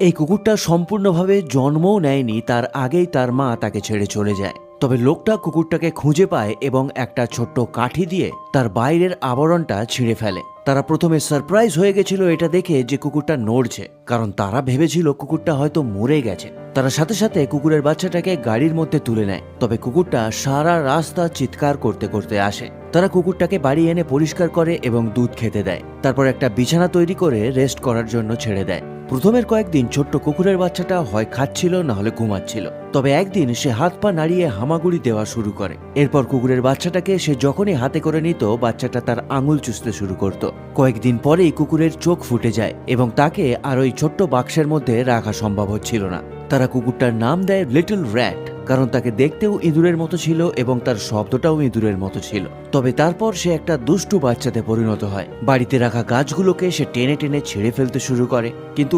এই কুকুরটা সম্পূর্ণভাবে জন্মও নেয়নি, তার আগেই তার মা তাকে ছেড়ে চলে যায়। তবে লোকটা কুকুরটাকে খুঁজে পায় এবং একটা ছোট্ট কাঠি দিয়ে তার বাইরের আবরণটা ছিঁড়ে ফেলে। তারা প্রথমে সারপ্রাইজ হয়ে গেছিল এটা দেখে যে কুকুরটা নড়ছে, কারণ তারা ভেবেছিল কুকুরটা হয়তো মরে গেছে। তারা সাথে সাথে কুকুরের বাচ্চাটাকে গাড়ির মধ্যে তুলে নেয়। তবে কুকুরটা সারা রাস্তা চিৎকার করতে করতে আসে। তারা কুকুরটাকে বাড়ি এনে পরিষ্কার করে এবং দুধ খেতে দেয়। তারপর একটা বিছানা তৈরি করে রেস্ট করার জন্য ছেড়ে দেয়। প্রথমের কয়েকদিন ছোট্ট কুকুরের বাচ্চাটা হয় খাচ্ছিল না হলে ঘুমাচ্ছিল। তবে একদিন সে হাত পা নাড়িয়ে হামাগুড়ি দেওয়া শুরু করে। এরপর কুকুরের বাচ্চাটাকে সে যখনই হাতে করে নিত, বাচ্চাটা তার আঙুল চুষতে শুরু করত। কয়েকদিন পরেই কুকুরের চোখ ফুটে যায় এবং তাকে আর ওই ছোট্ট বাক্সের মধ্যে রাখা সম্ভব হচ্ছিল না। তারা কুকুরটার নাম দেয় লিটল র্যাট, কারণ তাকে দেখতেও ইঁদুরের মতো ছিল এবং তার শব্দটাও ইঁদুরের মতো ছিল। তবে তারপর সে একটা দুষ্টু বাচ্চাতে পরিণত হয়। বাড়িতে রাখা গাছগুলোকে সে টেনে টেনে ছিঁড়ে ফেলতে শুরু করে, কিন্তু